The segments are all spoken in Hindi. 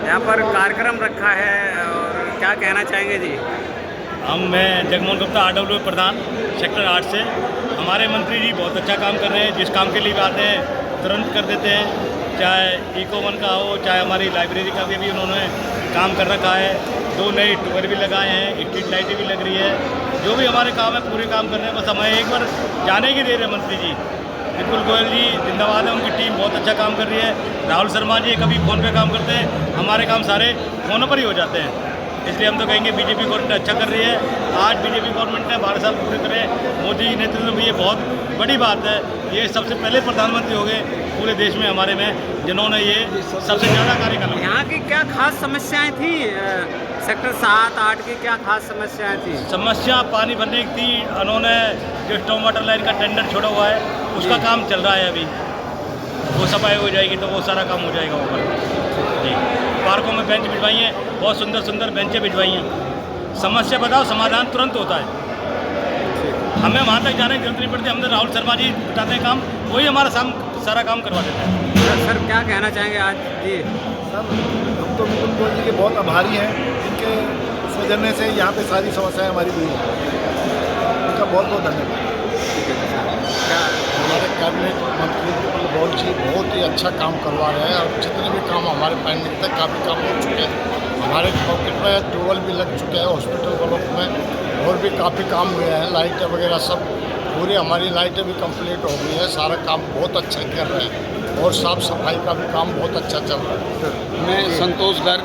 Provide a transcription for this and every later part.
यहाँ पर कार्यक्रम रखा है और क्या कहना चाहेंगे जी? मैं जगमोहन गुप्ता RW प्रधान सेक्टर 8 से। हमारे मंत्री जी बहुत अच्छा काम कर रहे हैं। जिस काम के लिए भी आते हैं तुरंत कर देते हैं, चाहे इको-1 का हो, चाहे हमारी लाइब्रेरी का भी उन्होंने काम कर रखा है। 2 नए ट्यूबवेल भी लगाए हैं, स्ट्रीट लाइटें भी लग रही है। जो भी हमारे काम है पूरे काम कर रहे हैं। बस हमें एक बार जाने की दे रहे मंत्री जी। विपुल गोयल जी जिंदाबाद है, उनकी टीम बहुत अच्छा काम कर रही है। राहुल शर्मा जी कभी फ़ोन पे काम करते हैं, हमारे काम सारे फ़ोनों पर ही हो जाते हैं। इसलिए हम तो कहेंगे बीजेपी गवर्नमेंट अच्छा कर रही है। आज बीजेपी गवर्नमेंट ने 12 साल पूरे करे, मोदी जी नेतृत्व में, ये बहुत बड़ी बात है। ये सबसे पहले प्रधानमंत्री हो गए पूरे देश में हमारे में जिन्होंने ये सबसे ज़्यादा कार्यकाल। यहाँ की क्या खास समस्याएं थी? सेक्टर 7-8 की क्या खास समस्याएं थी? समस्या पानी भरने की थी। उन्होंने जो स्टॉर्म वाटर लाइन का टेंडर छोड़ा हुआ है उसका काम चल रहा है अभी। वो सफाई हो जाएगी तो वो सारा काम हो जाएगा ऊपर जी। पार्कों में बेंच बिछवाई हैं, बहुत सुंदर सुंदर बेंचें बिछवाई हैं। समस्या बताओ, समाधान तुरंत होता है। हमें वहाँ तक जाने की जरूरत नहीं पड़ती। हमने राहुल शर्मा जी बताते हैं काम, वही हमारा सारा काम करवा देते हैं। सर क्या कहना चाहेंगे आज जी? सर हम तो विपुल गोयल जी के बहुत आभारी हैं, जिनके सौजन्य से यहाँ पे सारी समस्याएं हमारी दूर हैं। उनका बहुत बहुत धन्यवाद। हमारे कैबिनेट मंत्री विपुल गोयल जी बहुत ही अच्छा काम करवा रहे हैं और जितने भी काम हमारे पैंडिंग तक काफ़ी काम हो चुके हैं। हमारे पॉकेट में ट्यूबवेल भी लग चुके हैं हॉस्पिटल ब्लॉक में, और भी काफ़ी काम हुए हैं। लाइटें वगैरह सब पूरी हमारी लाइटें भी कंप्लीट हो गई है। सारा काम बहुत अच्छा कर रहे हैं और साफ़ सफाई का भी काम बहुत अच्छा चल रहा है। मैं संतोष गर्ग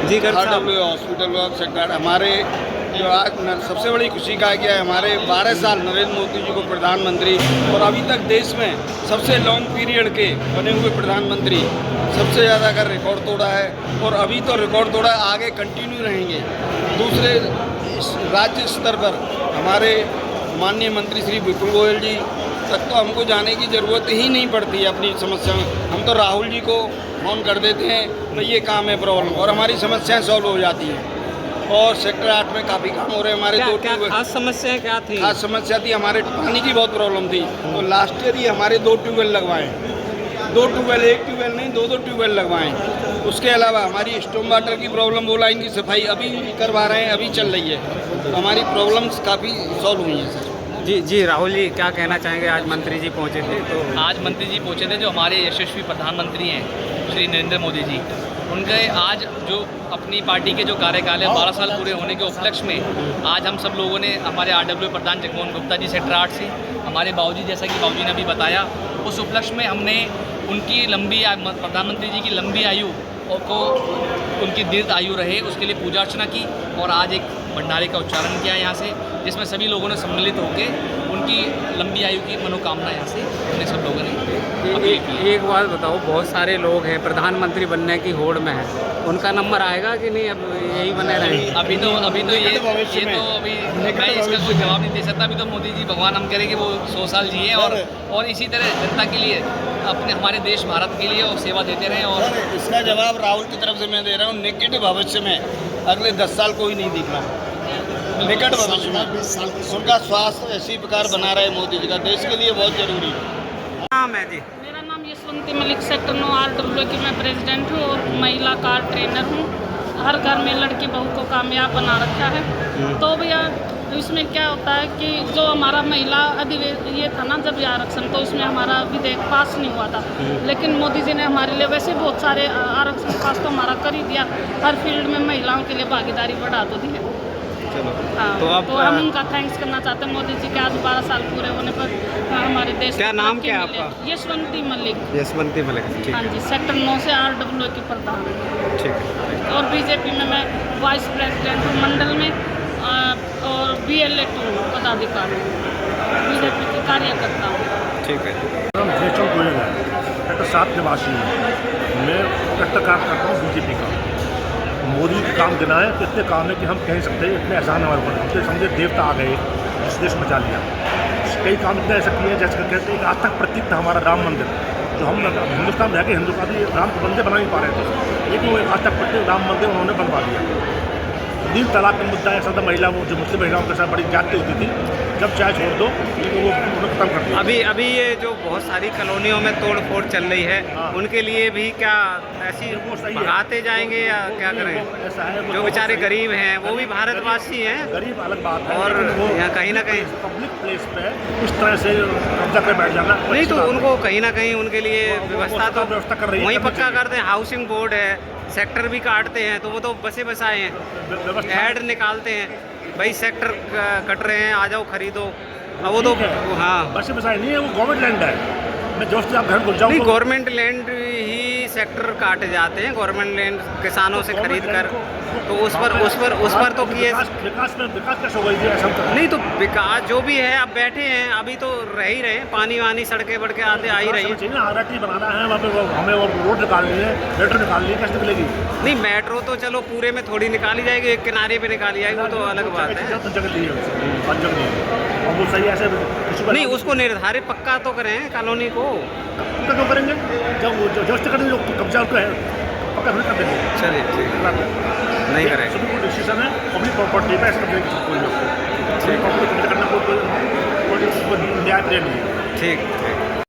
जी गर्ग साहब, RW हॉस्पिटल ब्लॉक सेक्टर। हमारे जो आज सबसे बड़ी खुशी का क्या है, हमारे 12 साल नरेंद्र मोदी जी को प्रधानमंत्री और अभी तक देश में सबसे लॉन्ग पीरियड के बने हुए प्रधानमंत्री सबसे ज़्यादा का रिकॉर्ड तोड़ा है। और अभी तो रिकॉर्ड तोड़ा है, आगे कंटिन्यू रहेंगे। दूसरे राज्य स्तर पर हमारे माननीय मंत्री श्री विपुल गोयल जी तक तो हमको जाने की ज़रूरत ही नहीं पड़ती है अपनी समस्या में। हम तो राहुल जी को फ़ोन कर देते हैं तो ये काम है प्रॉब्लम, और हमारी समस्याएं सॉल्व हो जाती हैं। और सेक्टर 8 में काफ़ी काम हो रहे हैं हमारे। क्या खास समस्याएं क्या थी? खास समस्या थी हमारे पानी की बहुत प्रॉब्लम थी। तो लास्ट ईयर ही हमारे 2 ट्यूबवेल लगवाएँ, 2 ट्यूबवेल, 1 ट्यूबवेल नहीं 2 ट्यूबवेल लगवाएँ। उसके अलावा हमारी स्टॉर्म वाटर की प्रॉब्लम, वो लाइन की सफाई अभी करवा रहे हैं, अभी चल रही है। तो हमारी प्रॉब्लम्स काफ़ी सॉल्व हुई हैं सर। जी राहुल जी क्या कहना चाहेंगे? आज मंत्री जी पहुंचे थे तो आज मंत्री जी पहुंचे थे, जो हमारे यशस्वी प्रधानमंत्री हैं श्री नरेंद्र मोदी जी। उनके आज जो अपनी पार्टी के जो कार्यकाल है 12 साल पूरे होने के उपलक्ष्य में आज हम सब लोगों ने हमारे RW प्रधान जगमोहन गुप्ता जी सेक्टर 8 से, हमारे बाबूजी, जैसा कि बाबूजी ने अभी बताया, उस उपलक्ष्य में हमने उनकी प्रधानमंत्री जी की लंबी आयु को, उनकी दीर्घ आयु रहे, उसके लिए पूजा अर्चना की। और आज एक भंडारे का उच्चारण किया यहाँ से, जिसमें सभी लोगों ने सम्मिलित होकर उनकी लंबी आयु की मनोकामना यहाँ से हमने सब लोगों ने अपील की। एक बात बताओ, बहुत सारे लोग हैं प्रधानमंत्री बनने की होड़ में है, उनका नंबर आएगा कि नहीं? अब यही बने रहे? अभी तो अभी मैं इसका कोई जवाब नहीं दे सकता। अभी तो मोदी जी, भगवान हम करें कि वो 100 साल जिए और इसी तरह जनता के लिए, अपने हमारे देश भारत के लिए और सेवा देते रहें। और इसका जवाब राहुल की तरफ से मैं दे रहा हूँ। निकट भविष्य में अगले 10 साल कोई नहीं दिख रहा। निकट भविष्य में उनका स्वास्थ्य इसी प्रकार बना रहे मोदी जी का, देश के लिए बहुत जरूरी है। नाम है जी? मेरा नाम यशवंती मलिक, सेक्टर 9 RW की मैं प्रेसिडेंट हूँ और महिला कार ट्रेनर हूँ। हर घर में लड़की बहू को कामयाब बना रखा है। तो भैया इसमें क्या होता है कि जो हमारा महिला ये था ना जब आरक्षण, तो उसमें हमारा विधेयक पास नहीं हुआ था। लेकिन मोदी जी ने हमारे लिए वैसे बहुत सारे आरक्षण पास तो हमारा कर ही दिया। हर फील्ड में महिलाओं के लिए भागीदारी बढ़ा तो दी है। हाँ, तो हम उनका थैंक्स करना चाहते हैं मोदी जी के। आज 12 साल पूरे होने पर हमारे देश क्या नाम क्या है आपका? यशवंती मलिक। यशवंती मलिक, ठीक हाँ है। जी, सेक्टर 9 से RW की प्रधान। ठीक है। और बीजेपी में मैं वाइस प्रेसिडेंट हूँ मंडल में, और BLA2 पदाधिकारी, बीजेपी के कार्यकर्ता हूँ। ठीक है। सेक्टर 7 निवासी हूँ मैं। कट्टर काम करता हूँ बीजेपी का। मोदी के काम गिनाए तो इतने काम है कि हम कह सकते हैं इतने एहसान हमारे ऊपर, इतने समझे देवता आ गए, जिस देश बचा लिया। कई काम इतने ऐसे किए हैं, जैसे कहते हैं आज तक प्रतीक था हमारा राम मंदिर, जो हम हिंदुस्तान में रह के हिंदुस्तान राम को बंदे बना नहीं पा रहे थे, लेकिन वो आज तक प्रतीक राम मंदिर उन्होंने बनवा दिया। 3 तलाक का मुद्दा ऐसा था, महिला वो जो मुस्लिम महिलाओं के साथ बड़ी जाति होती थी, जब चाहे छोड़ दो, लेकिन वो उन्हें खत्म कर दिया। अभी ये जो बहुत सारी कॉलोनियों में तोड़ फोड़ चल रही है, हाँ। उनके लिए भी क्या ऐसी वो सही है। भगाते जाएंगे या क्या नहीं, करें? वो ऐसा है, वो जो बेचारे सही है। गरीब हैं वो भी भारतवासी हैं, गरीब अलग बात है, और लेकिन वो यहाँ कहीं ना कहीं पब्लिक प्लेस पे इस तरह से कब्जा कर बैठ जाना नहीं, तो अच्छी बात है। उनको कहीं ना कहीं उनके लिए वो व्यवस्था तो व्यवस्था कर रही है, वहीं करनी पक्का चाहिए। कर दें। हाउसिंग बोर्ड है, सेक्टर भी काटते हैं, तो वो तो बसे बसाए हैं, व्यवस्था ऐड निकालते हैं, भाई सेक्टर कट रहे हैं, आ जाओ खरीदो। अब वो तो ठीक है। हाँ, बसे बसाए नहीं है, वो गवर्नमेंट लैंड है। मैं जो आप घर घुस जाऊँ नहीं, तो गवर्नमेंट लैंड ही सेक्टर काटे जाते हैं, गवर्नमेंट लैंड किसानों से खरीद कर, तो उस पर तो किए विकास कैसे होगा ये ऐसा होता है? नहीं, तो विकास जो भी है, अब बैठे हैं, अभी तो रह ही रहे हैं, पानी वानी सड़कें बढ़ के आते आ ही रही है। चाहिए ना, आरआरटी बनाना है, वहाँ पे हमें वो रोड निकालनी है, मेट्रो निकालनी है, कैसे निकलेगी? नहीं, मेट्रो तो चलो पूरे में थोड़ी निकाली जाएगी, एक किनारे पे निकाली जाएगी, वो तो अलग बात है। जगह दी है उसे, पाँच जगह दी है। और वो सही ऐसे किसी को नहीं, उसको निर्धारित पक्का तो करें कॉलोनी को। पक्का क्यों करेंगे? जब वो जो करेंगे लोग तो कब्जा उनका है, पक्का थोड़ी कर देंगे। चलिए ठीक, नहीं करें। सुप्रीम कोर्ट डिसीजन है, पब्लिक प्रॉपर्टी पे ऐसा करेंगे कोई लोग, पब्लिक करना कोई न्याय प्रिय नहीं है। ठीक।